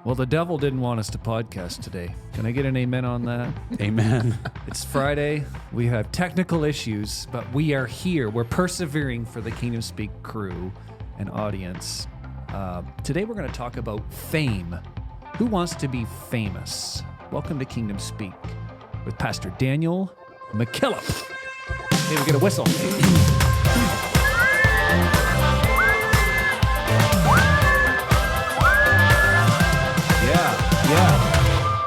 Well, the devil didn't want us to podcast today. Can I get an amen on that? Amen. It's Friday. We have technical issues, but we are here. We're persevering for the Kingdom Speak crew and audience. Today we're going to talk about fame. Who wants to be famous? Welcome to Kingdom Speak with Pastor Daniel McKillop. Hey, we get a whistle. Yeah.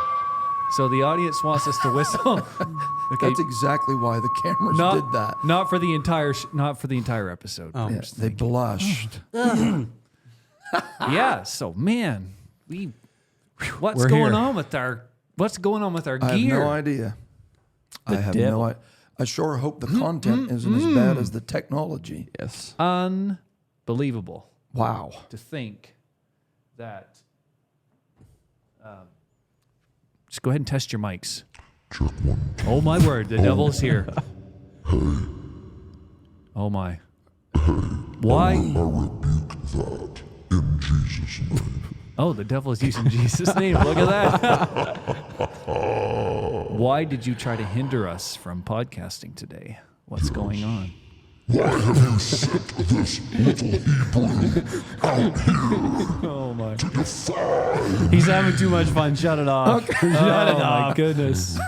So the audience wants us to whistle. Okay. That's exactly why the cameras did that. Not for the entire episode. Oh. Yes, they blushed. Yeah. So man, what's We're going here. on with our gear? I have no idea. I have devil. no idea. I sure hope the content isn't as bad as the technology. Yes. Unbelievable Wow. to think that. Just go ahead and test your mics. Oh my word, the devil's here. Oh my. Why? Oh, the devil is using Jesus' name. Look at that. Why did you try to hinder us from podcasting today? What's going on? Why have you sent this little Hebrew out here Oh my. to defy? He's having too much fun. Shut it off. Shut it Oh my off. goodness.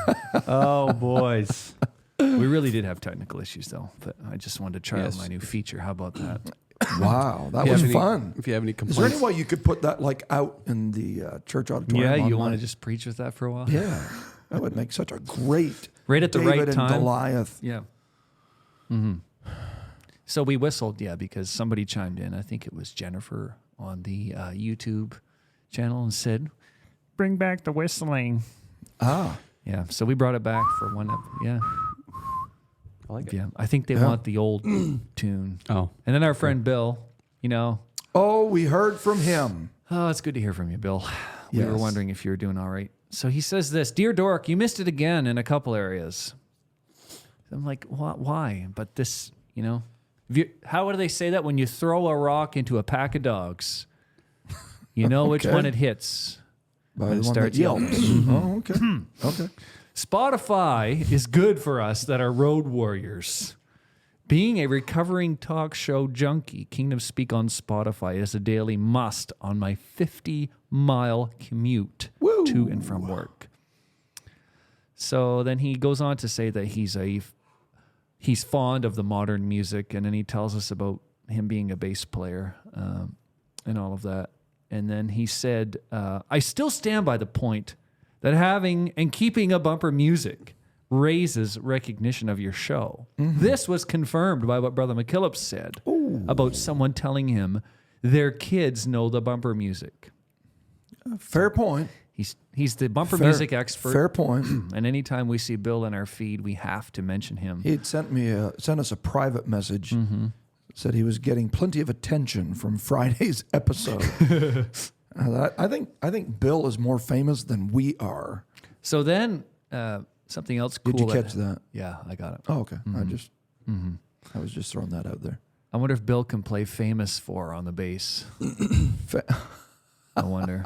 Oh, boys. We really did have technical issues though, but I just wanted to try out Yes. my new feature. How about that? Wow. That If you was have any- fun. If you have any Is there complaints. any way you could put that like out in the church auditorium? Yeah, you online? want to just preach with that for a while? Yeah. That would make such a great Right at the David right and time. Goliath. Yeah. Mm-hmm. So we whistled, yeah, because somebody chimed in. I think it was Jennifer on the YouTube channel and said, "Bring back the whistling." Ah. Yeah. So we brought it back for one. Yeah. I like it. Yeah. I think they want the old tune. Oh. And then our friend Bill, Oh, we heard from him. oh, it's good to hear from you, Bill. We were Yes. wondering if you were doing all right. So he says this, "Dear Dork, you missed it again in a couple areas." I'm like, why? But this, how do they say that? When you throw a rock into a pack of dogs, you know which Okay. one it hits. By When the it one starts that yelps. Oh, okay. Okay. Spotify is good for us that are road warriors. Being a recovering talk show junkie, Kingdom Speak on Spotify is a daily must on my 50-mile commute to and from work. So then he goes on to say that he's fond of the modern music, and then he tells us about him being a bass player and all of that. And then he said, I still stand by the point that having and keeping a bumper music raises recognition of your show. This was confirmed by what Brother McKillop said about someone telling him their kids know the bumper music. Fair point. He's the bumper music expert. Fair point. And anytime we see Bill in our feed, we have to mention him. He had sent us a private message. Said he was getting plenty of attention from Friday's episode. I think Bill is more famous than we are. So then something else cool. Did you catch that? Yeah, I got it. Oh, okay. I was just throwing that out there. I wonder if Bill can play Famous 4 on the bass. I wonder.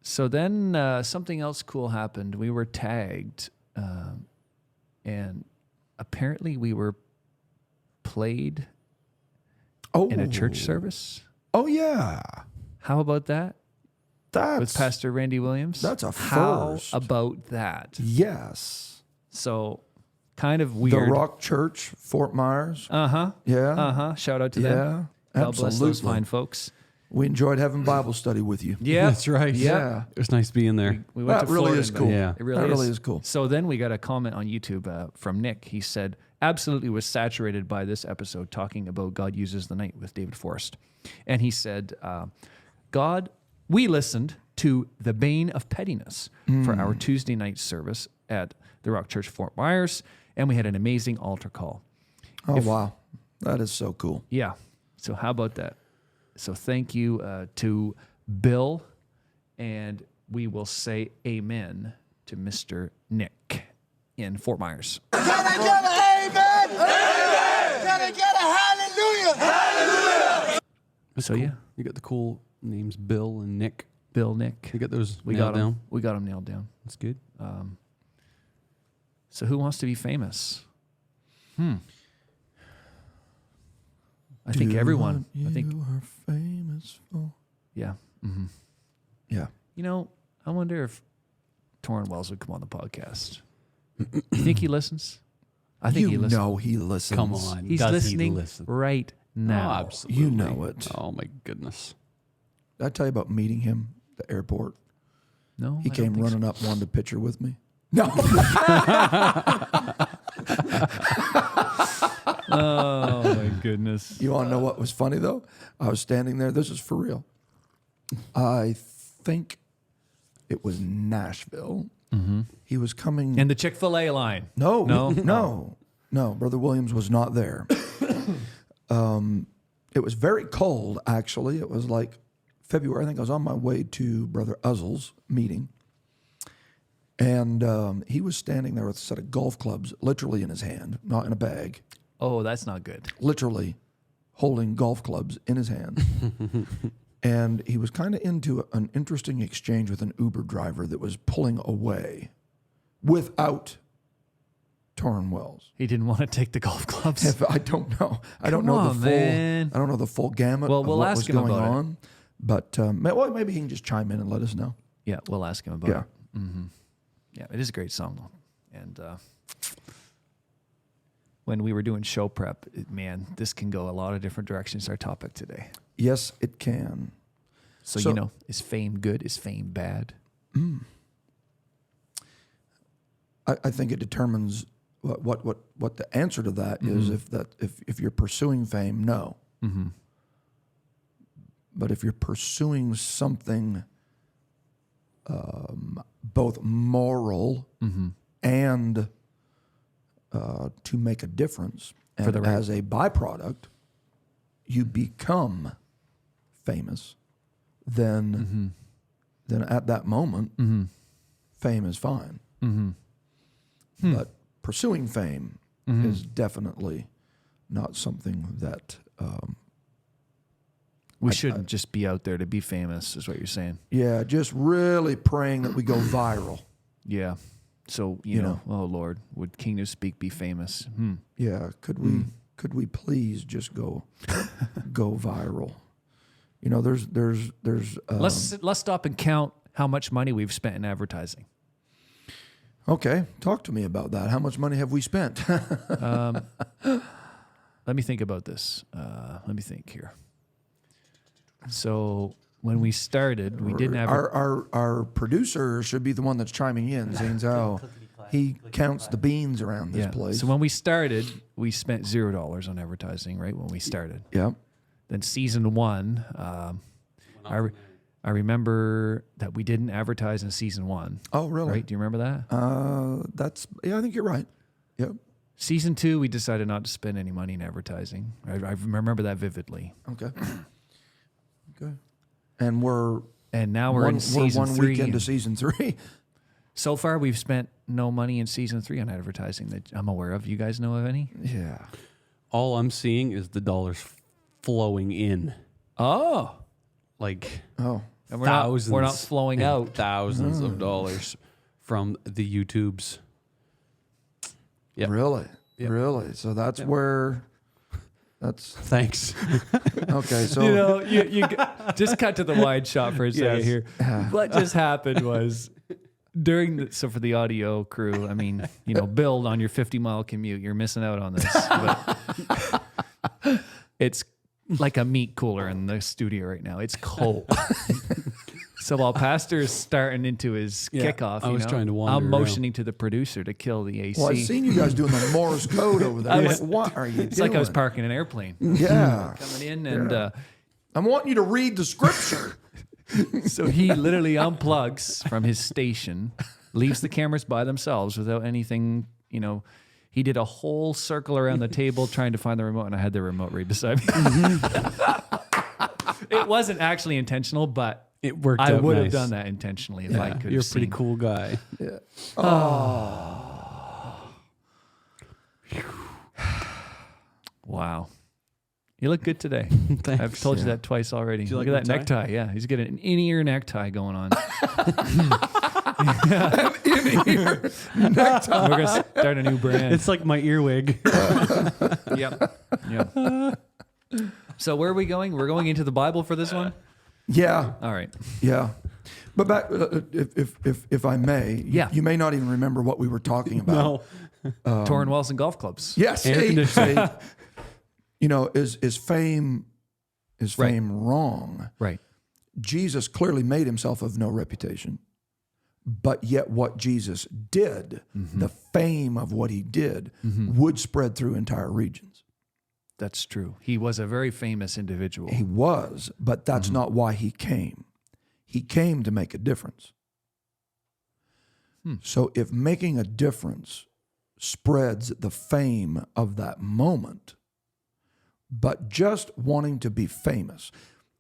So then something else cool happened. We were tagged, and apparently we were played in a church service. Oh yeah, How about that? that's With Pastor Randy Williams? That's a How first. about that? Yes. So kind of weird. The Rock Church, Fort Myers. Uh-huh. Yeah. Uh-huh. Shout out to Yeah. them. God bless those Absolutely. fine folks. We enjoyed having Bible study with you. Yeah. That's right. Yeah. It was nice being there. We went That to really Florida is and cool. back. Yeah. It really That is. really is cool. So then we got a comment on YouTube from Nick. He said, absolutely was saturated by this episode talking about God uses the night with David Forrest. And he said, we listened to The Bane of Pettiness for our Tuesday night service at the Rock Church Fort Myers, and we had an amazing altar call. Oh wow, that is so cool. Yeah. So how about that? So thank you to Bill, and we will say amen to Mr. Nick in Fort Myers. Can I get an amen? Amen! Can I get a hallelujah? Hallelujah! So yeah, You got the cool Name's Bill and Nick. Bill, Nick. You got those We nailed got him. down? We got him nailed down. That's good. So who wants to be famous? I think everyone. I think. You are famous for. Yeah. Mm-hmm. Yeah. You know, I wonder if Torrin Wells would come on the podcast. You think he listens? I think he listens. know he listens. Come on. He's Does listening he listen? right now. Oh, absolutely. You know it. Oh, my goodness. Did I tell you about meeting him at the airport? No, He I don't came think so. running up, wanted a picture with me. No. Oh my goodness. You want to know what was funny though? I was standing there. This is for real. I think it was Nashville. He was coming. And the Chick-fil-A line. No, No? no. Brother Williams was not there. It was very cold, actually. It was like February. I think I was on my way to Brother Uzzle's meeting. And he was standing there with a set of golf clubs, literally in his hand, not in a bag, Oh, that's not good. literally holding golf clubs in his hand. And he was kind of into an interesting exchange with an Uber driver that was pulling away without Torrin Wells. He didn't want to take the golf clubs. I don't know. I don't Come know on, the full. man. I don't know the full gamut Well, of we'll what ask was him going about it. on. But well, maybe he can just chime in and let us know. Yeah, we'll ask him about Yeah. it. Mm-hmm. Yeah, it is a great song. And when we were doing show prep, man, this can go a lot of different directions, our topic today. Yes, it can. So, So- you know, is fame good? Is fame bad? I think it determines what the answer to that is. If you're pursuing fame, no. Mm-hmm. But if you're pursuing something both moral and to make a difference, and the right- as a byproduct, you become famous, then at that moment, fame is fine. But pursuing fame is definitely not something that. We shouldn't just be out there to be famous, is what you're saying. Yeah, just really praying that we go viral. Yeah. So, you know, oh Lord, would Kingdom Speak be famous? Yeah, could we please just go viral? You know, there's Let's stop and count how much money we've spent in advertising. okay. Talk to me about that. How much money have we spent? Let me think about this. Let me think here. So when we started, we didn't have our producer should be the one that's chiming in, seeing how he counts the beans around this place. So when we started, we spent $0 on advertising, right? When we started. Yeah. Then season one, I remember that we didn't advertise in season one. Oh, really? Right? Do you remember that? I think you're right. Yep. Season two, we decided not to spend any money in advertising. I remember that vividly. Okay. Okay. And now we're in season we're 1 3. week into season 3. So far, we've spent no money in season 3 on advertising that I'm aware of. You guys know of any? Yeah. All I'm seeing is the dollars flowing in. Oh. Like Oh. And we're thousands. not flowing and out. Thousands of dollars from the YouTubes. Yep. Really? Yep. Really? So that's where. That's Thanks. okay. So You know, you just cut to the wide shot for a second Yes. here. What just happened was so for the audio crew, I mean, you know, Bill, on your 50-mile commute, you're missing out on this. But it's like a meat cooler in the studio right now. It's cold. So while Pastor's starting into his kickoff, I was trying to wander I'm around. motioning to the producer to kill the AC. well, I've seen you guys doing the Morse code over there. I'm like, what are you it's doing? like I was parking an airplane. Yeah. Coming in and I'm wanting you to read the scripture. so he literally unplugs from his station, leaves the cameras by themselves without anything, you know. He did a whole circle around the table trying to find the remote, and I had the remote right beside me. It wasn't actually intentional, but It worked I out would have nice. done that intentionally if I Yeah, could. you're a pretty cool guy. Yeah. Wow. You look good today. I've told you that twice already. you Look like at that my necktie. Yeah, he's got an in-ear necktie going on. In-ear necktie. We're gonna start a new brand. It's like my earwig. Yep. So where are we going? We're going into the Bible for this one. Yeah, All right. yeah. But back, if I may, Yeah. you may not even remember what we were talking about. No. Torn wells and golf clubs. Yes, Air conditioning. you know, is fame wrong? Right. Jesus clearly made himself of no reputation, but yet what Jesus did, the fame of what he did, would spread through entire regions. That's true. He was a very famous individual. He was, but that's not why he came. He came to make a difference. So if making a difference spreads the fame of that moment, but just wanting to be famous.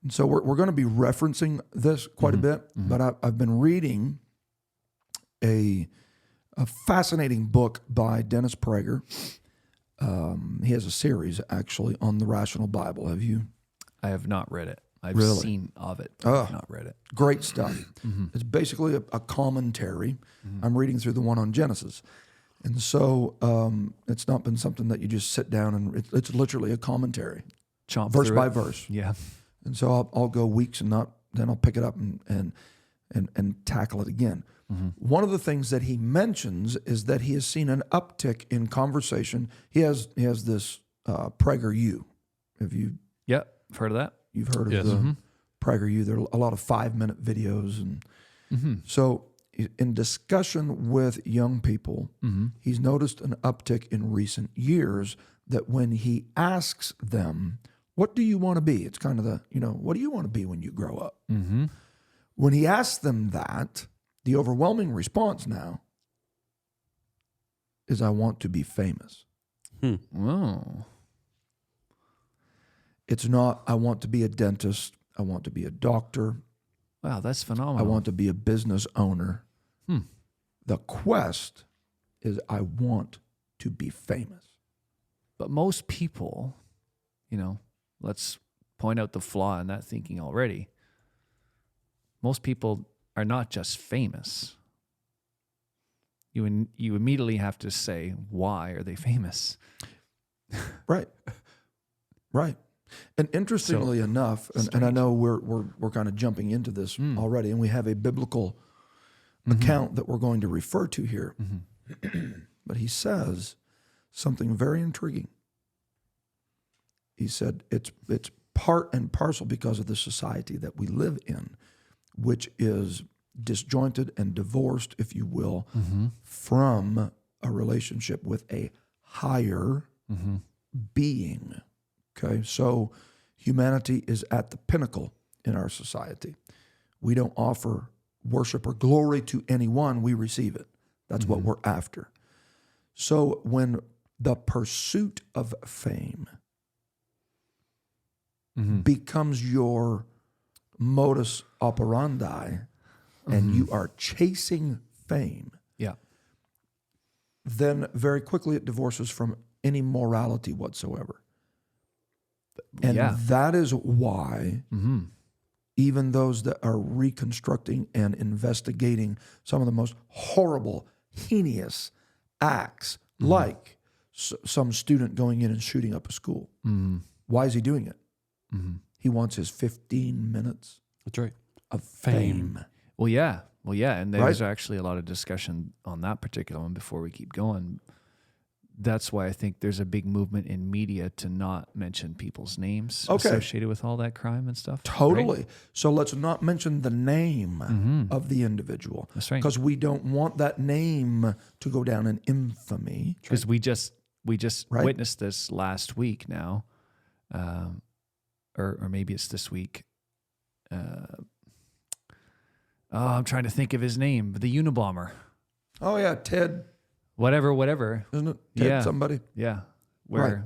And so we're going to be referencing this quite a bit, but I've been reading a fascinating book by Dennis Prager. He has a series, actually, on the Rational Bible. Have you? I have not read it. I've Really? seen of it, but I've not read it. Great stuff. It's basically a commentary. I'm reading through the one on Genesis. And so it's not been something that you just sit down and it's literally a commentary, Chomp verse through by it. verse. Yeah. And so I'll go weeks and then I'll pick it up and tackle it again. One of the things that he mentions is that he has seen an uptick in conversation. He has this PragerU. Have you? Yeah. I've heard of that. You've heard of Yes. the PragerU. There are a lot of 5-minute videos. And so in discussion with young people, he's noticed an uptick in recent years that when he asks them, what do you want to be? It's kind of what do you want to be when you grow up? When he asks them that, the overwhelming response now is, I want to be famous. Whoa. It's not, I want to be a dentist. I want to be a doctor. Wow, that's phenomenal. I want to be a business owner. The quest is, I want to be famous. But most people, let's point out the flaw in that thinking already. Most people are not just famous. You immediately have to say, why are they famous? Right. Right. And interestingly enough, and I know we're kind of jumping into this already, and we have a biblical account that we're going to refer to here. But he says something very intriguing. He said it's part and parcel because of the society that we live in, which is disjointed and divorced, if you will, from a relationship with a higher being. Okay, so humanity is at the pinnacle in our society. We don't offer worship or glory to anyone, we receive it. That's what we're after. So when the pursuit of fame becomes your modus operandi and you are chasing fame, Yeah. then very quickly it divorces from any morality whatsoever. And that is why even those that are reconstructing and investigating some of the most horrible, heinous acts, like some student going in and shooting up a school. Why is he doing it? He wants his 15 minutes That's right. of fame. Well, yeah. And there's actually a lot of discussion on that particular one before we keep going. That's why I think there's a big movement in media to not mention people's names associated with all that crime and stuff. Totally. Right? So let's not mention the name of the individual. That's right. Because we don't want that name to go down in infamy. Because we just Right. witnessed this last week now, or maybe it's this week. I'm trying to think of his name. The Unabomber. Oh, yeah, Ted. Whatever. Isn't it? Ted somebody? Yeah. Where Right.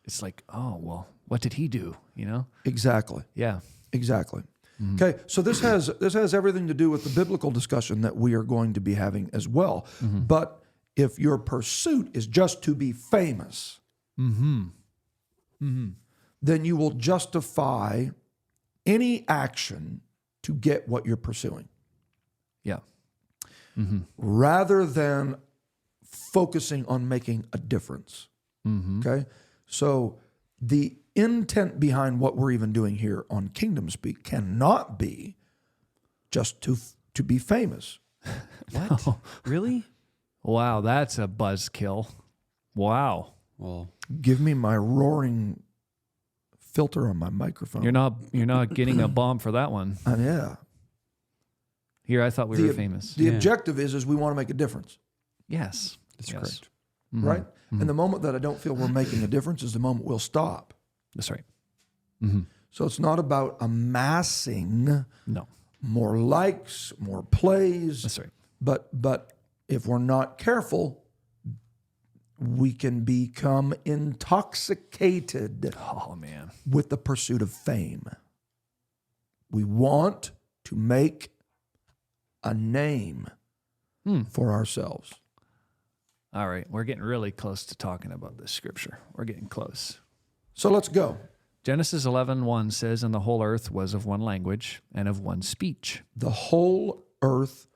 it's like, oh, well, what did he do? Exactly. Yeah. Exactly. Okay, so this has everything to do with the biblical discussion that we are going to be having as well. But if your pursuit is just to be famous, then you will justify any action to get what you're pursuing, Yeah. rather than focusing on making a difference. Okay? So the intent behind what we're even doing here on Kingdom Speak cannot be just to be famous. What? Really? Wow, that's a buzzkill. Wow. Well, Give me my roaring filter on my microphone. You're not getting a bomb for that one. Yeah. Here, I thought we were famous. The objective is we want to make a difference, Yes. that's Yes. correct. right? And the moment that I don't feel we're making a difference is the moment we'll stop. That's right. So it's not about amassing No. more likes, more plays. That's right. But if we're not careful, we can become intoxicated Oh, man. with the pursuit of fame. We want to make a name for ourselves. All right. We're getting really close to talking about this scripture. We're getting close. So let's go. Genesis 11:1 says, "And the whole earth was of one language and of one speech." The whole earth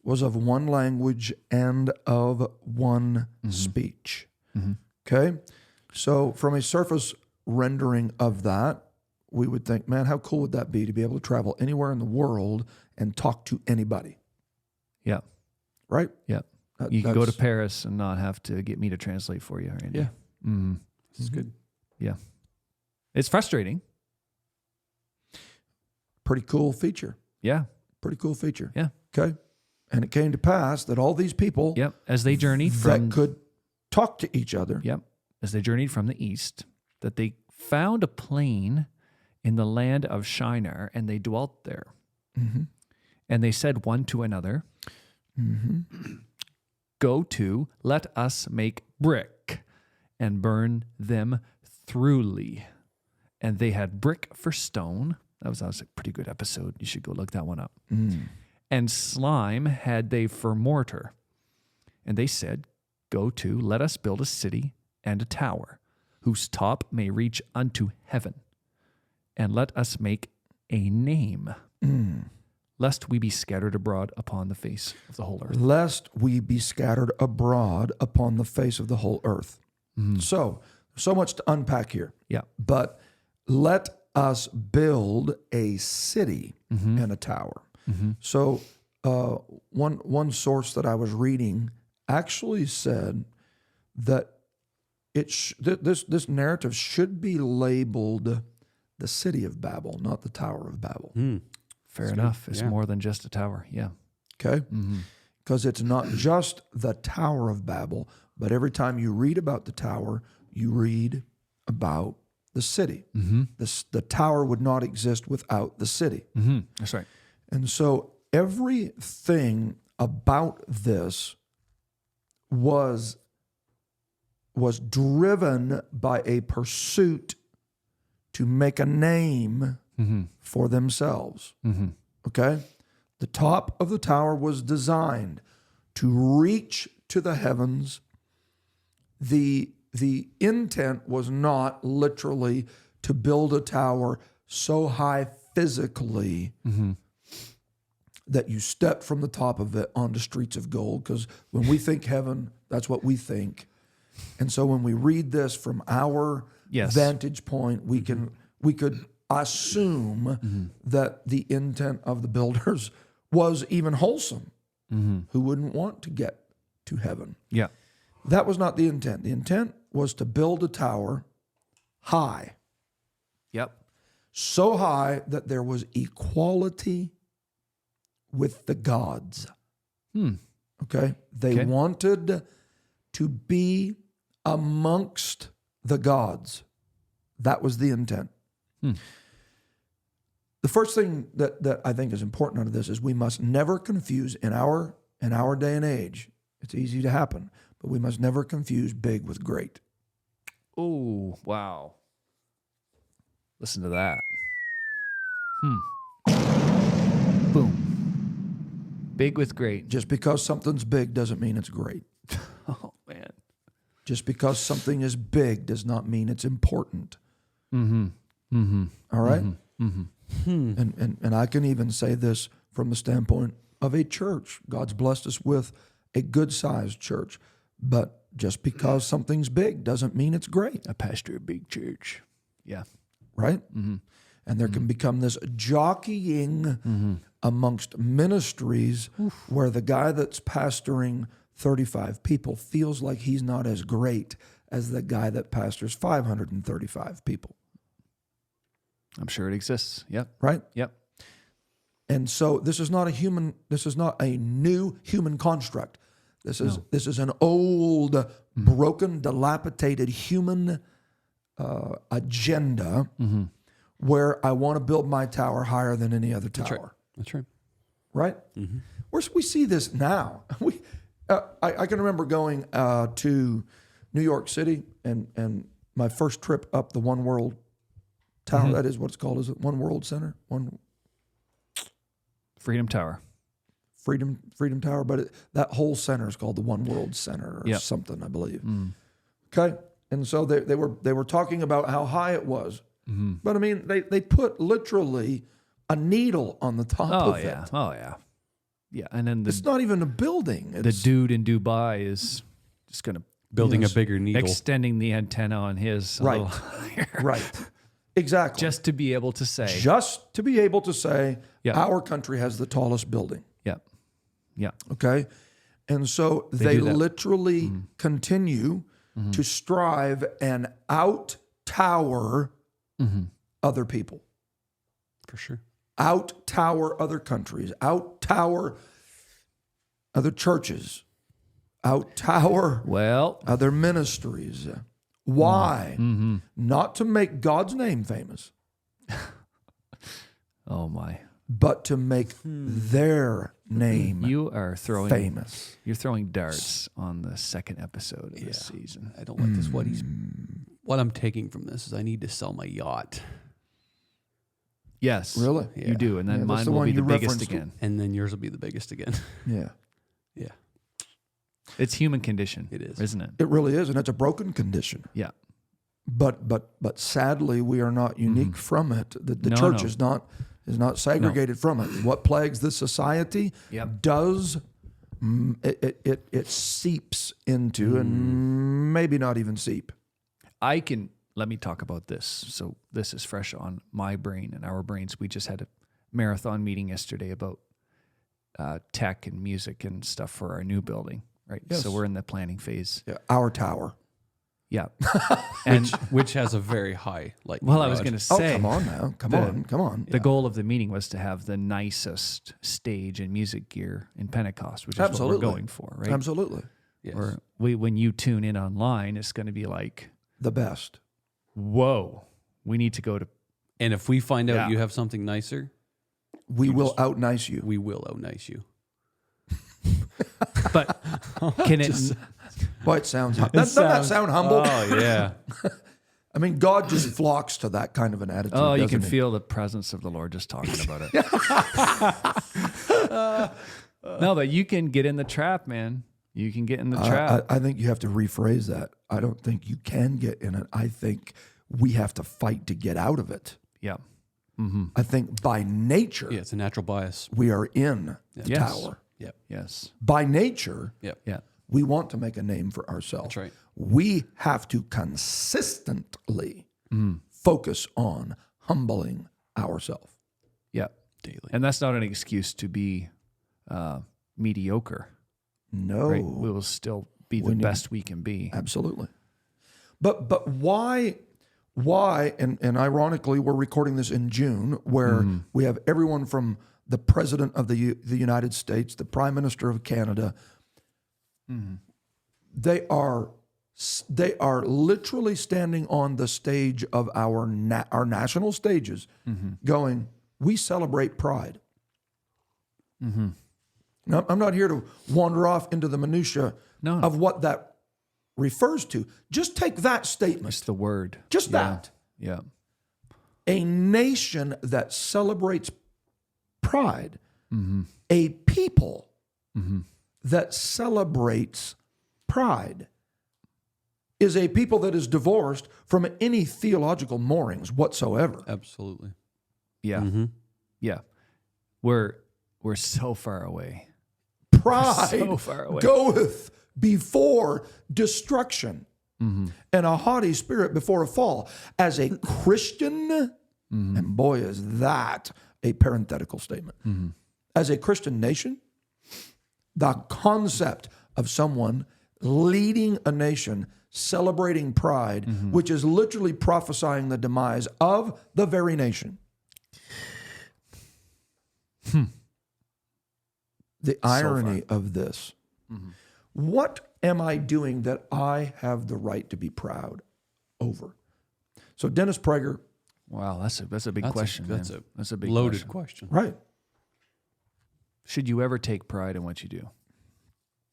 was of one language and of one speech. Okay? So from a surface rendering of that, we would think, man, how cool would that be to be able to travel anywhere in the world and talk to anybody, Yeah. right? Yeah. That- You can go to that's- Paris and not have to get me to translate for you, Randy. Yeah. Mm-hmm. This is good. Yeah. It's frustrating. Pretty cool feature. Yeah. Pretty cool feature. Yeah. Okay? And it came to pass that all these people Yep. As they journeyed that from could talk to each other. Yep. As they journeyed from the east, that they found a plain in the land of Shinar, and they dwelt there. And they said one to another, "Go to, let us make brick and burn them thoroughly." And they had brick for stone. That was a pretty good episode. You should go look that one up. And slime had they for mortar. And they said, "Go to, let us build a city and a tower, whose top may reach unto heaven. And let us make a name, lest we be scattered abroad upon the face of the whole earth." Lest we be scattered abroad upon the face of the whole earth. So much to unpack here. Yeah. But let us build a city and a tower. So one source that I was reading actually said that this narrative should be labeled the city of Babel, not the Tower of Babel. Fair enough. It's more than just a tower. Yeah. Okay? Because it's not just the Tower of Babel, but every time you read about the tower, you read about the city. The tower would not exist without the city. That's right. And so everything about this was driven by a pursuit to make a name for themselves. Okay? The top of the tower was designed to reach to the heavens. The intent was not literally to build a tower so high physically that you step from the top of it onto streets of gold. Because when we think heaven, that's what we think. And so when we read this from our Yes. vantage point, we could assume that the intent of the builders was even wholesome. Who wouldn't want to get to heaven? Yeah. That was not the intent. The intent was to build a tower high, Yep. so high that there was equality with the gods. Okay? They wanted to be amongst the gods. That was the intent. The first thing that I think is important out of this is we must never confuse in our day and age. It's easy to happen, but we must never confuse big with great. Oh, wow. Listen to that. Boom. Big with great. Just because something's big doesn't mean it's great. Oh, man. Just because something is big does not mean it's important. All right? And I can even say this from the standpoint of a church. God's blessed us with a good-sized church. But just because something's big doesn't mean it's great. A pastor of a big church. Yeah. Right? And there can become this jockeying amongst ministries where the guy that's pastoring 35 people feels like he's not as great as the guy that pastors 535 people. I'm sure it exists. Yep. Right? Yep. And so this is not a new human construct. This is an old, broken, dilapidated human agenda where I want to build my tower higher than any other tower. That's right. Right? We see this now. I can remember going to New York City and my first trip up the One World Tower. That is what it's called. Is it One World Center? Freedom Tower. Freedom Tower, but that whole center is called the One World Center or something, I believe. Okay, and so they were talking about how high it was, but I mean they put literally a needle on the top of it. Oh yeah. Yeah, and then It's not even a building. the dude in Dubai is just going to Building a bigger needle. extending the antenna on his a Right. little higher. Right, exactly. Just to be able to say. Just to be able to say Yeah. our country has the tallest building. Yeah. Yeah. Okay. And so they do that. literally continue to strive and out tower other people, For sure. out tower other countries, out tower other churches, out tower Well, other ministries. Why? Not to make God's name famous, oh my. but to make their name You are throwing famous. You're throwing darts on the second episode of this season. I don't like this. What I'm taking from this is I need to sell my yacht. Yes. Really? You do. And then Yeah, that's mine the will one be you the biggest referenced. again. And then yours will be the biggest again. Yeah. Yeah. It's human condition. It is. Isn't it? It really is, and it's a broken condition. Yeah. But sadly, we are not unique from it. The No, church no. is not segregated from it. What plagues this society Yep. does it seeps into, and maybe not even seep. Let me talk about this. So this is fresh on my brain and our brains. We just had a marathon meeting yesterday about tech and music and stuff for our new building, right? Yes. So we're in the planning phase. Yeah, our tower. Yeah. And Which has a very high lightning well, I was rod. going to Oh, say, come on now, come on. the goal of the meeting was to have the nicest stage and music gear in Pentecost, which is what Absolutely. we're going for, right? Absolutely, Yes. Or when you tune in online, it's going to be like, the best. whoa, we need to go to. And if we find out Yeah. you have something nicer, We will out nice you. we will out nice you. But can it? Boy, it sounds. Doesn't that sound humble? Oh, yeah. I mean, God just flocks to that kind of an attitude. Oh, you doesn't can he? feel the presence of the Lord just talking about it. No, but you can get in the trap, man. You can get in the trap. I think you have to rephrase that. I don't think you can get in it. I think we have to fight to get out of it. Yeah. I think by nature, Yeah, it's a natural bias. we are in the Yes. tower. Yep. Yes. By nature, Yep. Yeah. we want to make a name for ourselves. That's right. We have to consistently focus on humbling ourselves. Yeah. Daily. And that's not an excuse to be mediocre, No, right? We will still be the best we can be. absolutely. But why? And ironically, we're recording this in June, where we have everyone from the President of the United States, the Prime Minister of Canada. They are literally standing on the stage of our national stages, going, "We celebrate Pride." Now, I'm not here to wander off into the minutia No. of what that refers to. Just take that statement. It's the word. Just that. Yeah. A nation that celebrates pride, a people that celebrates pride. is a people that is divorced from any theological moorings whatsoever. Absolutely. Yeah. Mm-hmm. Yeah. We're so far away. Pride So far away. goeth before destruction, and a haughty spirit before a fall. As a Christian, and boy, is that a parenthetical statement. As a Christian nation, the concept of someone leading a nation celebrating pride, which is literally prophesying the demise of the very nation. The irony of this. What am I doing that I have the right to be proud over? So Dennis Prager, Wow, that's a big question. That's man. a That's a big loaded question. question. right? Should you ever take pride in what you do?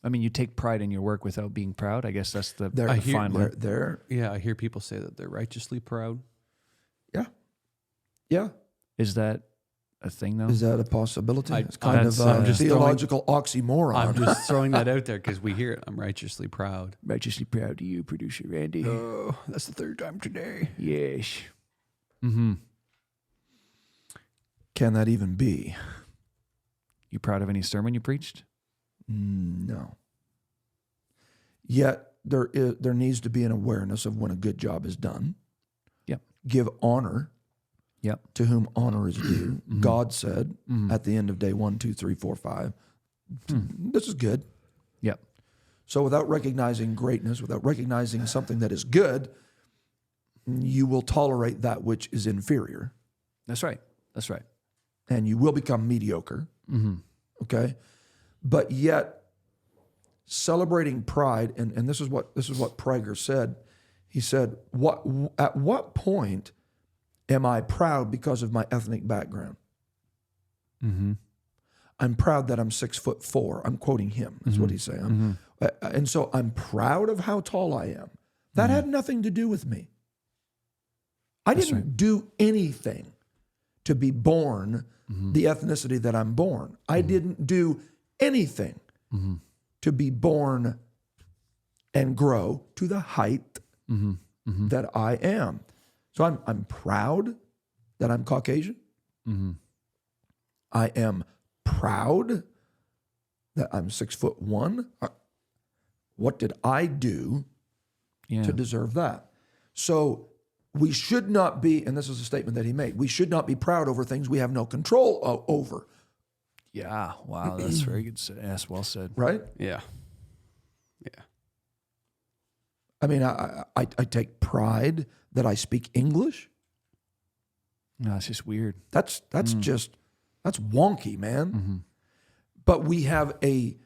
I mean, you take pride in your work without being proud. I guess that's the There, fine line. there, Yeah, I hear people say that they're righteously proud. yeah. Is that a thing though? Is that a possibility? I- It's kind of I'm a just theological oxymoron. I'm just throwing that out there because we hear it. I'm righteously proud. Righteously proud of you, producer Randy. Oh, that's the third time today. Yes. Mm-hmm. Can that even be? You proud of any sermon you preached? No. Yet there needs to be an awareness of when a good job is done. Yep. Give honor Yep. to whom honor is due. God said at the end of day 1, 2, 3, 4, 5, this is good. Yep. So without recognizing greatness, without recognizing something that is good, you will tolerate that which is inferior, That's right. That's right. and you will become mediocre. Okay, but yet celebrating pride, and this is what Prager said. He said, at what point am I proud because of my ethnic background? I'm proud that I'm 6'4". I'm quoting him. That's what he's saying. And so I'm proud of how tall I am. That had nothing to do with me. I didn't do anything to be born the ethnicity that I'm born. I didn't do anything to be born and grow to the height that I am. So I'm proud that I'm Caucasian. I am proud that I'm 6'1". What did I do to deserve that? So we should not be, and this is a statement that he made, we should not be proud over things we have no control over, Yeah. Wow. That's very good. That's well said. right? Yeah. Yeah. I mean, I take pride that I speak English. No, it's just weird. That's wonky, man. But we have a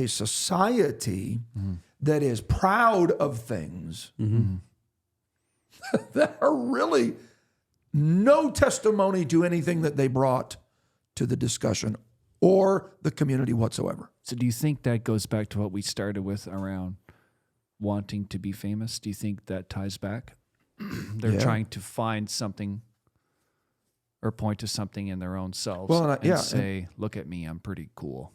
society that is proud of things that are really no testimony to anything that they brought to the discussion or the community whatsoever. So do you think that goes back to what we started with around wanting to be famous? Do you think that ties back? They're Yeah. trying to find something or point to something in their own selves Well, and say, look at me, I'm pretty cool.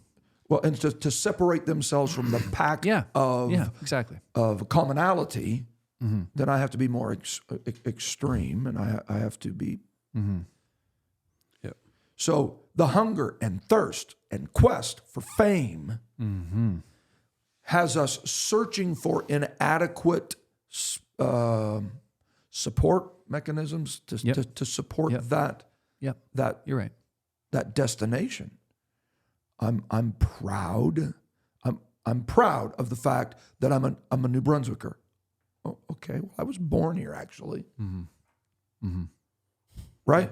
Well, and to separate themselves from the pack of exactly. of commonality, then I have to be more extreme, and I have to be. Yep. So the hunger and thirst and quest for fame has us searching for inadequate support mechanisms to support that You're right. that destination. I'm proud. I'm proud of the fact that I'm a New Brunswicker. Oh, okay, well, I was born here actually. Right?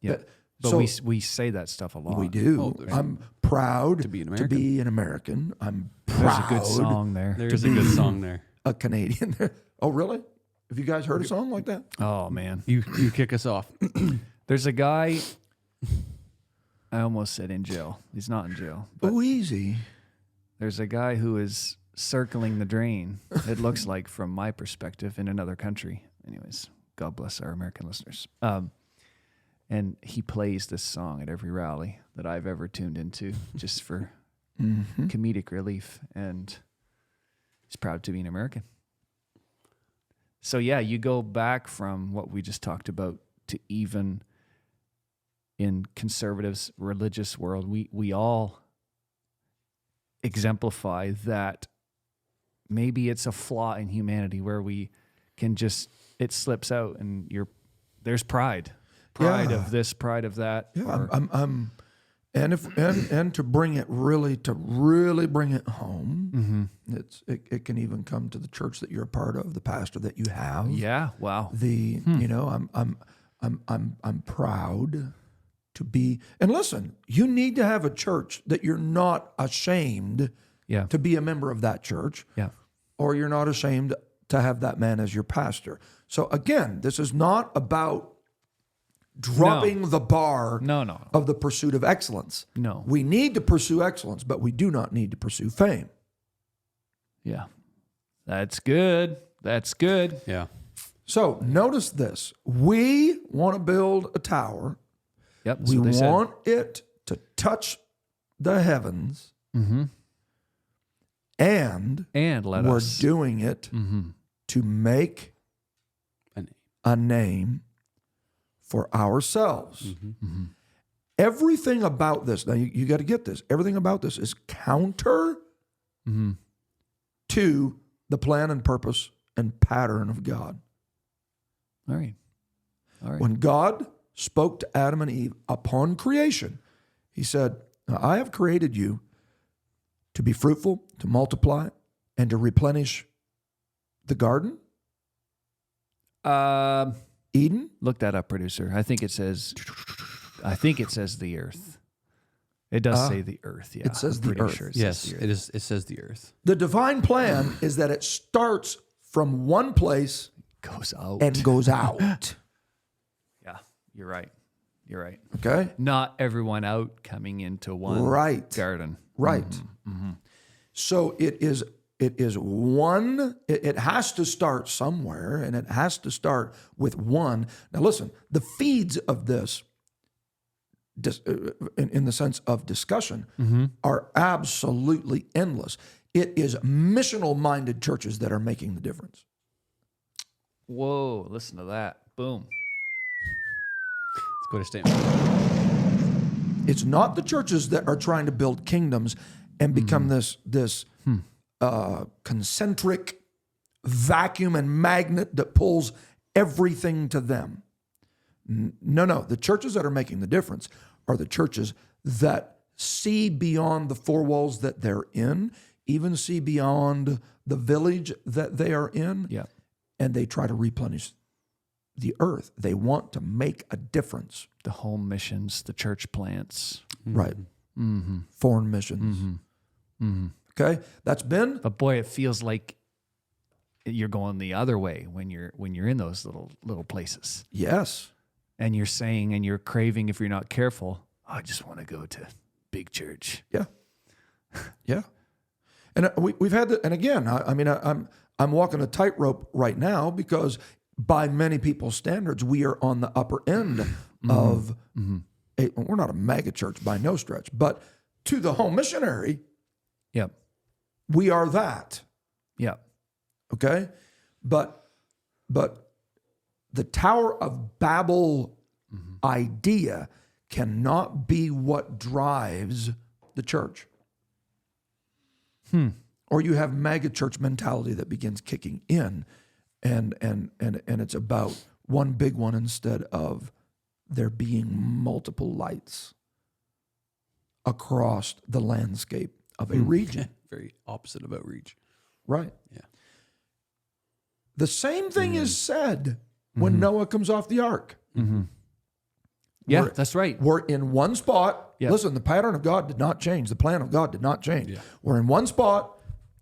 Yeah. That- But so we say that stuff a lot. we do. Oh, there's- I'm proud To be an to be an American. I'm There's proud a good song there. There's a good song there. a Canadian. Oh, really? Have you guys heard a song like that? Oh, man. You kick us off. There's a guy, I almost said in jail. He's not in jail. But Oh, easy. there's a guy who is circling the drain, it looks like from my perspective, in another country. Anyways, God bless our American listeners. And he plays this song at every rally that I've ever tuned into just for comedic relief. And He's proud to be an American. So yeah, you go back from what we just talked about to even in conservatives' religious world, we all exemplify that maybe it's a flaw in humanity where we can just, it slips out and there's pride of this, pride of that. Yeah, and to bring it really bring it home, it can even come to the church that you're a part of, the pastor that you have. Yeah, wow. I'm proud to be. And listen, you need to have a church that you're not ashamed to be a member of that church. Yeah. Or you're not ashamed to have that man as your pastor. So again, this is not about dropping the bar of the pursuit of excellence. No. We need to pursue excellence, but we do not need to pursue fame. Yeah. That's good. That's good. Yeah. So notice this. We want to build a tower. Yep. We want it to touch the heavens. And we're doing it to make a name for ourselves. Everything about this, now you got to get this, everything about this is counter to the plan and purpose and pattern of God. All right. When God spoke to Adam and Eve upon creation, he said, I have created you to be fruitful, to multiply, and to replenish the garden. Eden? Look that up, producer. I think it says the earth. It does say the earth. Yeah. It says I'm the pretty earth. Sure Yes, says the earth. it is. It says the earth. The divine plan is that it starts from one place Goes out. and goes out. Yeah, you're right. You're right. Okay? Not everyone out coming into one garden. Right. So it is one, it has to start somewhere, and it has to start with one. Now listen, the feeds of this, in the sense of discussion, are absolutely endless. It is missional-minded churches that are making the difference. Whoa, listen to that. Boom. Let's go to statement. It's not the churches that are trying to build kingdoms and become this concentric vacuum and magnet that pulls everything to them. No. The churches that are making the difference are the churches that see beyond the four walls that they're in, even see beyond the village that they are in, and they try to replenish the earth. They want to make a difference. The home missions, the church plants. Right. Foreign missions. Okay? That's been... But boy, it feels like you're going the other way when you're in those little places. Yes. And you're saying and you're craving, if you're not careful, I just want to go to big church. Yeah. Yeah. And we've had that. And again, I'm walking a tightrope right now because by many people's standards, we are on the upper end of we're not a mega church by no stretch, but to the home missionary, we are that. Yeah. Okay? But the Tower of Babel idea cannot be what drives the church. Or you have mega church mentality that begins kicking in, and it's about one big one instead of there being multiple lights across the landscape of a region. Very opposite of outreach. Right. Yeah. The same thing is said when Noah comes off the ark. Yeah, that's right. We're in one spot. Yeah. Listen, the pattern of God did not change. The plan of God did not change. Yeah. We're in one spot,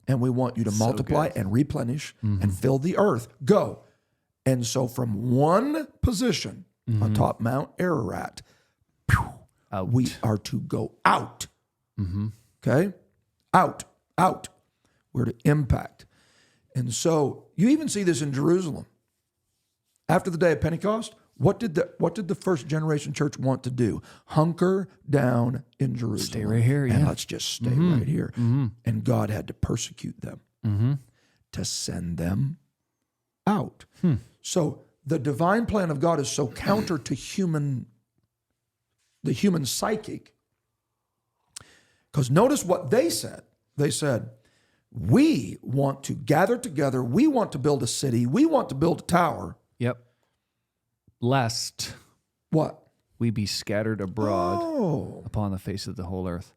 and we want you to multiply and replenish and fill the earth. Go. And so from one position atop Mount Ararat, we are to go out. Okay? Out. We're to impact. And so you even see this in Jerusalem. After the day of Pentecost, what did the first generation church want to do? Hunker down in Jerusalem. Stay right here, And yeah. let's just stay right here. And God had to persecute them. to send them out. So the divine plan of God is so counter to the human psychic. Because notice what they said. They said, we want to gather together. We want to build a city. We want to build a tower. Yep. Lest What? we be scattered abroad upon the face of the whole earth.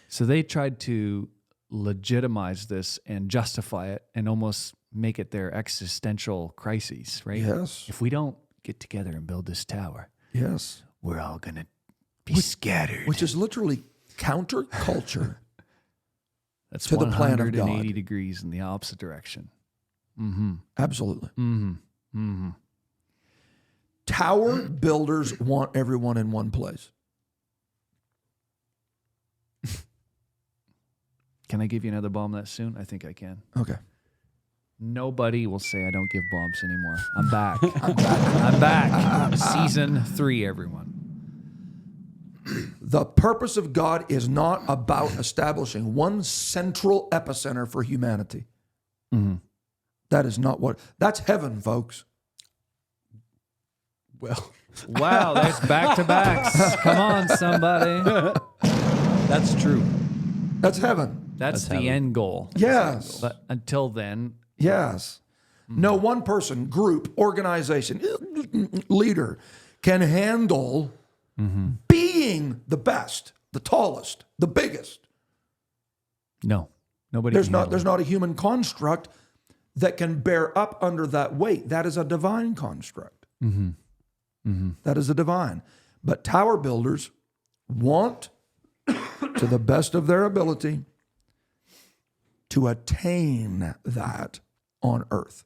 So they tried to legitimize this and justify it and almost make it their existential crises, right? Yes. If we don't get together and build this tower, Yes. we're all going to be scattered. Which is literally counterculture. That's to the plan of 180 God. degrees in the opposite direction. Absolutely. Mm-hmm. Tower builders want everyone in one place. Can I give you another bomb that soon? I think I can. Okay. Nobody will say I don't give bombs anymore. I'm back. I'm back. Season 3, everyone. The purpose of God is not about establishing one central epicenter for humanity. That is not what, that's heaven, folks. Well, Wow, there's back-to-backs. Come on, somebody. that's true. That's heaven. That's the heaven. end goal. Yes. But until then, Yes. No one person, group, organization, leader can handle being the best, the tallest, the biggest. no. Nobody There's can not handle there's it. not a human construct that can bear up under that weight. That is a divine construct. That is a divine. But tower builders want, to the best of their ability, to attain that on earth.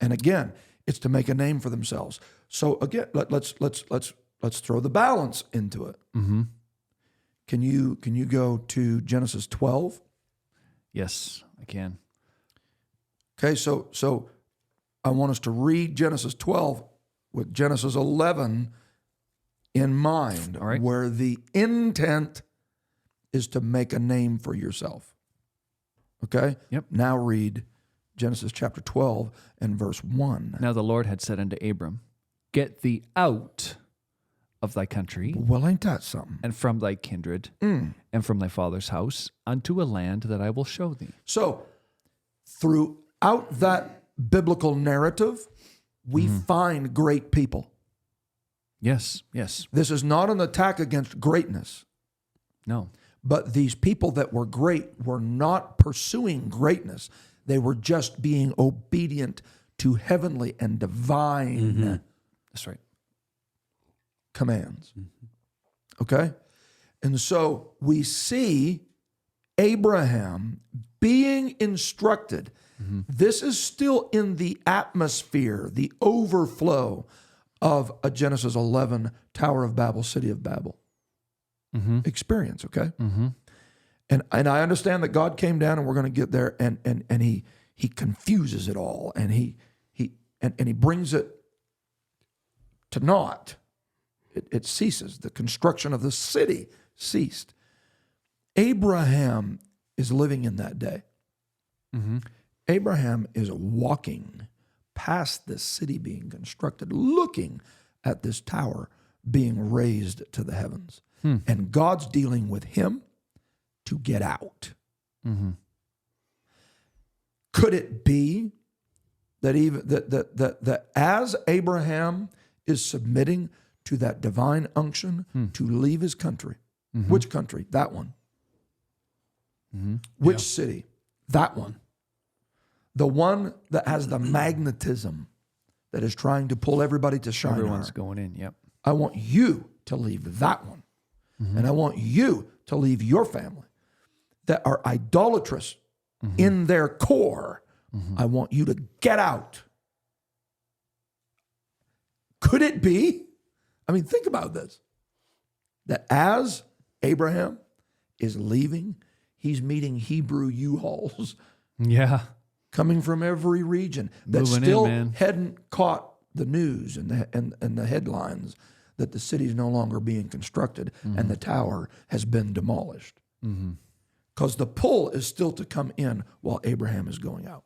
And again, it's to make a name for themselves. So again, let's throw the balance into it. Can you go to Genesis 12? Yes, I can. Okay, so I want us to read Genesis 12 with Genesis 11 in mind, All right. where the intent is to make a name for yourself. Okay? Yep. Now read Genesis chapter 12 and verse 1. Now the Lord had said unto Abram, get thee out of thy country Well, ain't that something? and from thy kindred and from thy father's house unto a land that I will show thee. So, throughout that biblical narrative, we find great people. Yes, yes. This is not an attack against greatness. No. But these people that were great were not pursuing greatness. They were just being obedient to heavenly and divine That's right. commands. Okay? And so we see Abraham being instructed. This is still in the atmosphere, the overflow of a Genesis 11 Tower of Babel, City of Babel experience, okay? And I understand that God came down, and we're going to get there, and he confuses it all, and he brings it to naught. It ceases. The construction of the city ceased. Abraham is living in that day. Abraham is walking past this city being constructed, looking at this tower being raised to the heavens. And God's dealing with him to get out. Could it be that even that as Abraham is submitting to that divine unction to leave his country, which country? That one. Which city? That one. The one that has the magnetism that is trying to pull everybody to Shinar. Everyone's going in. Yep. I want you to leave that one. And I want you to leave your family that are idolatrous in their core. I want you to get out. Could it be? I mean, think about this. That as Abraham is leaving, he's meeting Hebrew U-Hauls Yeah. coming from every region that Moving in, still man. hadn't caught the news and the headlines that the city is no longer being constructed and the tower has been demolished. Because the pull is still to come in while Abraham is going out.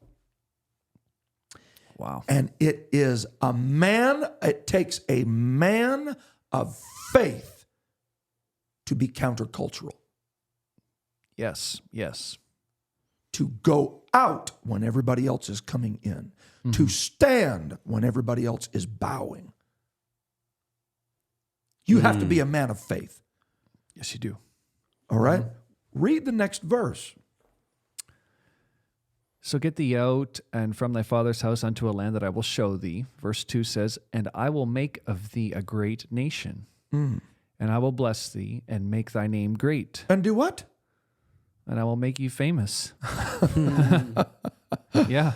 Wow. And it takes a man of faith to be countercultural, Yes. Yes. to go out when everybody else is coming in, to stand when everybody else is bowing. You have to be a man of faith. Yes, you do. All right? Read the next verse. So get thee out and from thy father's house unto a land that I will show thee. Verse 2 says, and I will make of thee a great nation, and I will bless thee and make thy name great, And do what? and I will make you famous. Yeah.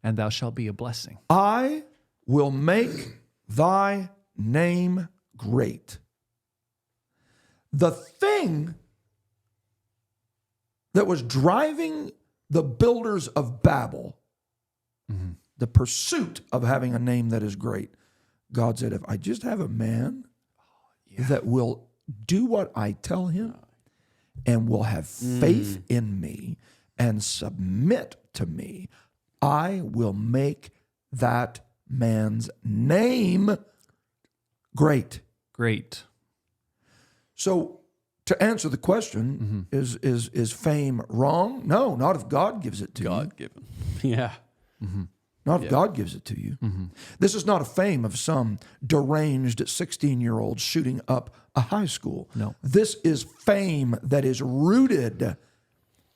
And thou shalt be a blessing. I will make thy name great. The thing that was driving the builders of Babel, the pursuit of having a name that is great, God said, if I just have a man that will do what I tell him and will have faith in me and submit to me, I will make that man's name great. Great. So to answer the question, is fame wrong? No, not if God gives it to you. God given. Yeah. Not if God gives it to you. This is not a fame of some deranged 16-year-old shooting up a high school. No. This is fame that is rooted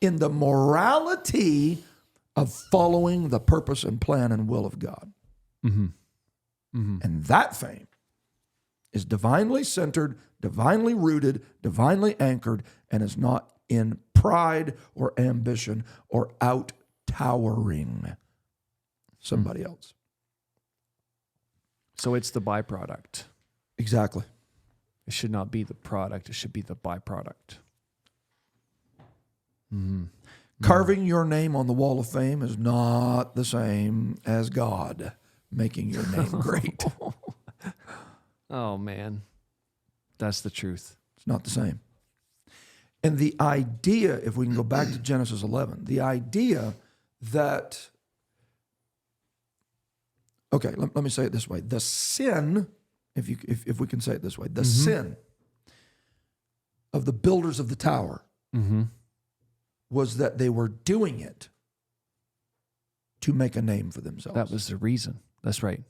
in the morality of following the purpose and plan and will of God. And that fame is divinely centered, divinely rooted, divinely anchored, and is not in pride or ambition or out-towering somebody else. So it's the byproduct. Exactly. It should not be the product. It should be the byproduct. Carving your name on the wall of fame is not the same as God making your name great. Oh, man. That's the truth. It's not the same. And the idea, if we can go back to Genesis 11, the idea that, okay, let me say it this way. The sin, if we can say it this way, the sin of the builders of the tower was that they were doing it to make a name for themselves. That was the reason. That's right.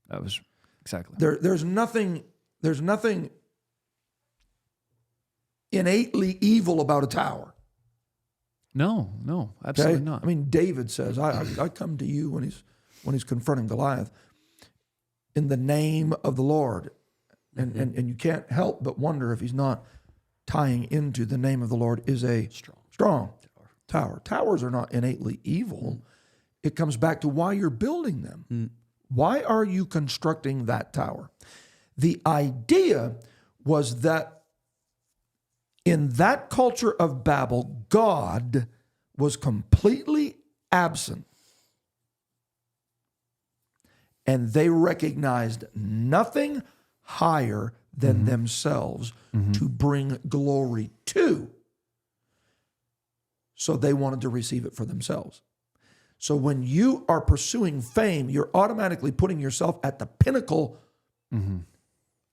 That was exactly. There's nothing innately evil about a tower. No, Okay? absolutely not. I mean, David says, I come to you when he's confronting Goliath in the name of the Lord. And you can't help but wonder if he's not tying into the name of the Lord is a strong tower. Towers are not innately evil. It comes back to why you're building them. Why are you constructing that tower? The idea was that in that culture of Babel, God was completely absent. And they recognized nothing higher than themselves to bring glory to. So they wanted to receive it for themselves. So when you are pursuing fame, you're automatically putting yourself at the pinnacle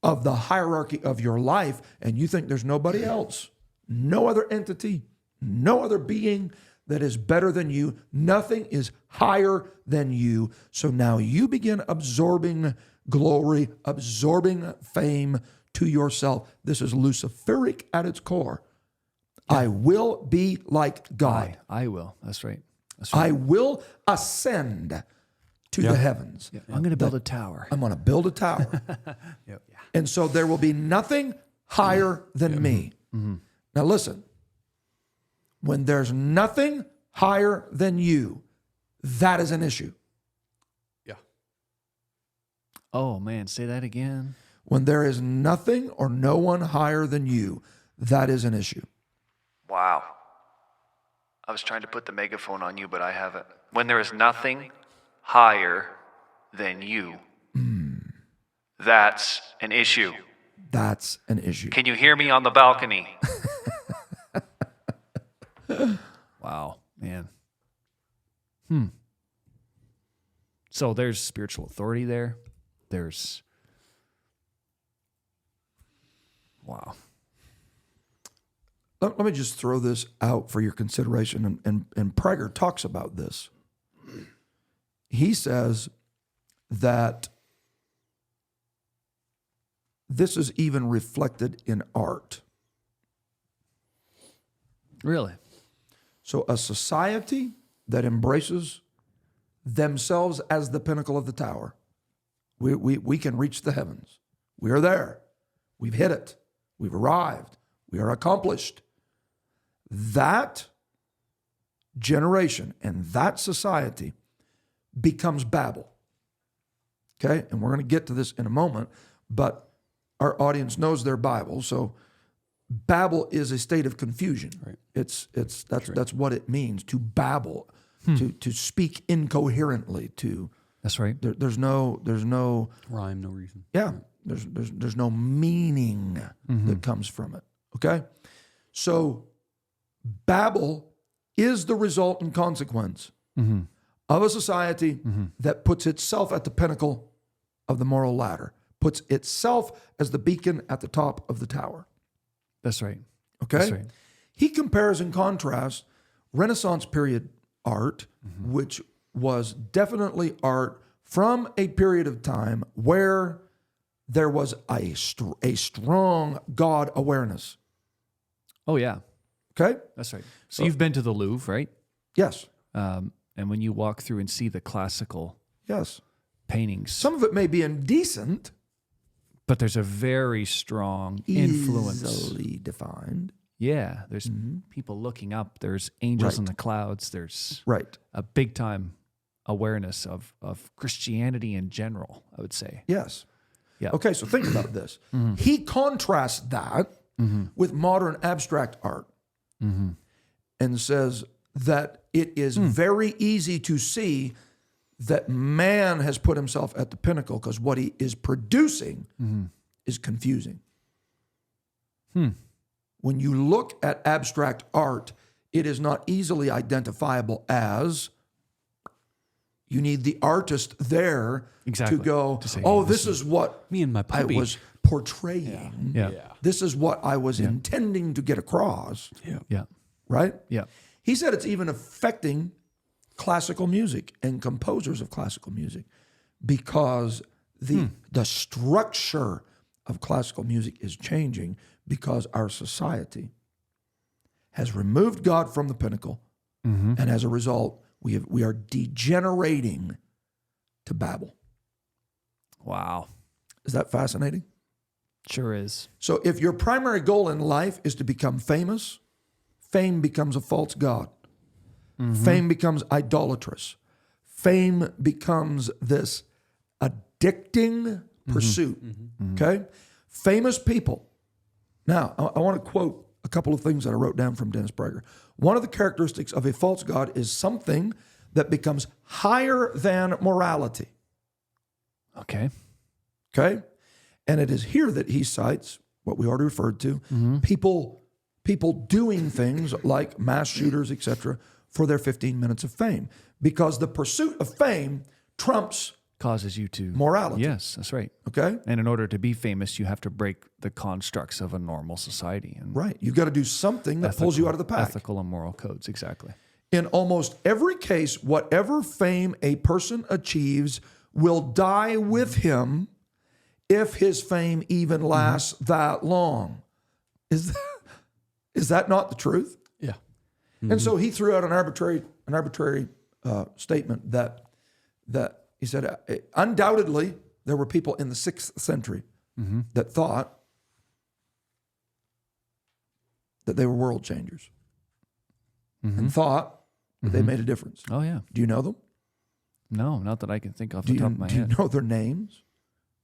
of the hierarchy of your life, and you think there's nobody else, no other entity, no other being that is better than you. Nothing is higher than you. So now you begin absorbing glory, absorbing fame to yourself. This is Luciferic at its core. I will be like God. I will. That's right. That's right. I will ascend to the heavens. I'm going to build a tower. I'm going to build a tower. And so there will be nothing higher than me. Now listen, when there's nothing higher than you, that is an issue. Yeah. Oh, man. Say that again. When there is nothing or no one higher than you, that is an issue. Wow. I was trying to put the megaphone on you, but I haven't. When there is nothing higher than you, that's an issue. That's an issue. Can you hear me on the balcony? Wow, man. So there's spiritual authority there. There's, wow. Let me just throw this out for your consideration. And Prager talks about this. He says that this is even reflected in art. Really? So a society that embraces themselves as the pinnacle of the tower, we can reach the heavens. We are there. We've hit it. We've arrived. We are accomplished. That generation and that society becomes Babel. Okay? And we're going to get to this in a moment, but our audience knows their Bible, so Babel is a state of confusion. Right. That's what it means to babble, to speak incoherently. That's right. There's no Rhyme, no reason. yeah. There's no meaning that comes from it. Okay, so Babel is the result and consequence of a society that puts itself at the pinnacle of the moral ladder, puts itself as the beacon at the top of the tower. That's right. Okay? That's right. He compares and contrasts Renaissance period art, which was definitely art from a period of time where there was a strong God awareness. Oh, yeah. Okay? That's right. So you've been to the Louvre, right? Yes. And when you walk through and see the classical Yes. paintings, Some of it may be indecent, but there's a very strong influence. easily defined. Yeah, there's people looking up. There's angels in the clouds. There's Right. a big time awareness of Christianity in general, I would say. Yes. Yeah. Okay, so think about this. He contrasts that with modern abstract art and says that it is very easy to see that man has put himself at the pinnacle because what he is producing is confusing. When you look at abstract art, it is not easily identifiable as you need the artist there Exactly. to go, To say, oh, yeah, this is what Me and my I puppy. was portraying. Yeah. This is what I was intending to get across, Yeah. right? Yeah. He said it's even affecting classical music and composers of classical music because the structure of classical music is changing because our society has removed God from the pinnacle, and as a result, we are degenerating to Babel. Wow. Is that fascinating? Sure is. So if your primary goal in life is to become famous, fame becomes a false god. Fame becomes idolatrous. Fame becomes this addicting pursuit. Okay? Famous people. Now, I want to quote a couple of things that I wrote down from Dennis Prager. One of the characteristics of a false god is something that becomes higher than morality. Okay. Okay? And it is here that he cites what we already referred to, people doing things like mass shooters, etc., for their 15 minutes of fame. Because the pursuit of fame trumps Causes you to morality. Yes, that's right. Okay? And in order to be famous, you have to break the constructs of a normal society and Right. You've got to do something that pulls you out of the pack. ethical and moral codes. Exactly. In almost every case, whatever fame a person achieves will die with him if his fame even lasts that long. Is that not the truth? Yeah. And so he threw out an arbitrary statement that he said, undoubtedly, there were people in the 6th century that thought that they were world changers and thought that they made a difference. Oh, yeah. Do you know them? No, not that I can think off the top of my Do you head. know their names?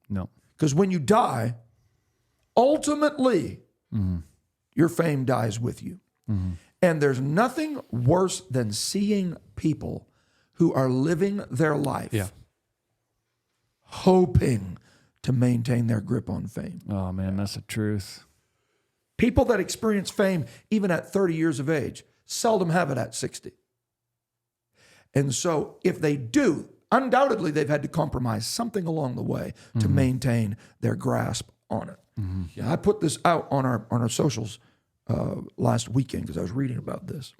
No. Because when you die, ultimately, your fame dies with you. And there's nothing worse than seeing people who are living their life hoping to maintain their grip on fame. Oh, man, that's the truth. People that experience fame even at 30 years of age seldom have it at 60. And so if they do, undoubtedly they've had to compromise something along the way to maintain their grasp on it. Yeah, I put this out on our socials last weekend because I was reading about this.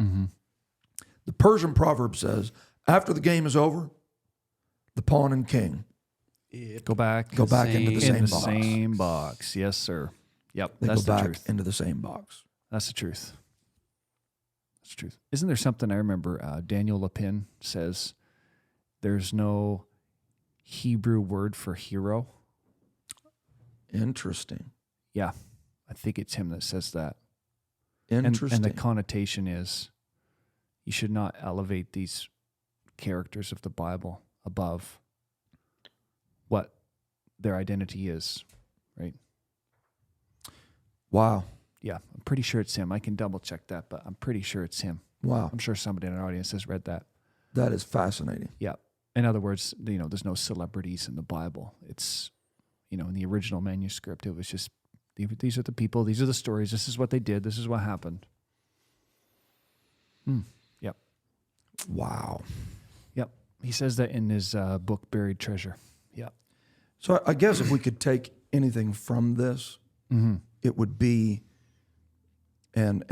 The Persian proverb says, after the game is over, the pawn and king Go back go back into the in same the box. same box. Yes, sir. Yep, They that's go the back truth. into the same box. That's the truth. That's the truth. Isn't there something I remember Daniel Lapin says there's no Hebrew word for hero? Interesting. Yeah, I think it's him that says that. Interesting. And the connotation is you should not elevate these characters of the Bible above what their identity is, right? Wow. Yeah, I'm pretty sure it's him. I can double check that, but I'm pretty sure it's him. Wow. I'm sure somebody in our audience has read that. That is fascinating. Yeah. In other words, there's no celebrities in the Bible. It's, in the original manuscript, it was just, these are the people, these are the stories, this is what they did, this is what happened. Yep. Wow. Yep. He says that in his book, Buried Treasure. Yep. So I guess if we could take anything from this, it would be, and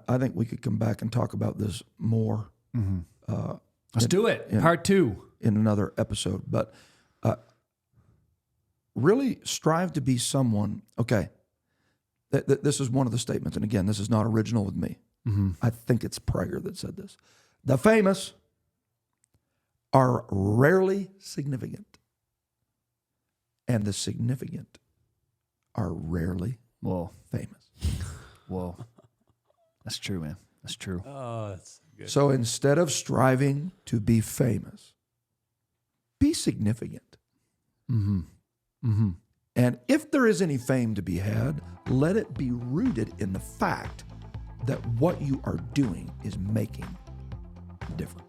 I think we could come back and talk about this more. Let's do it. Part 2. In another episode, but really strive to be someone. Okay, this is one of the statements, and again, this is not original with me. I think it's Prager that said this. The famous are rarely significant, and the significant are rarely Whoa. famous. Whoa. That's true, man. That's true. Oh, that's good. So instead of striving to be famous, be significant. And if there is any fame to be had, let it be rooted in the fact that what you are doing is making a difference.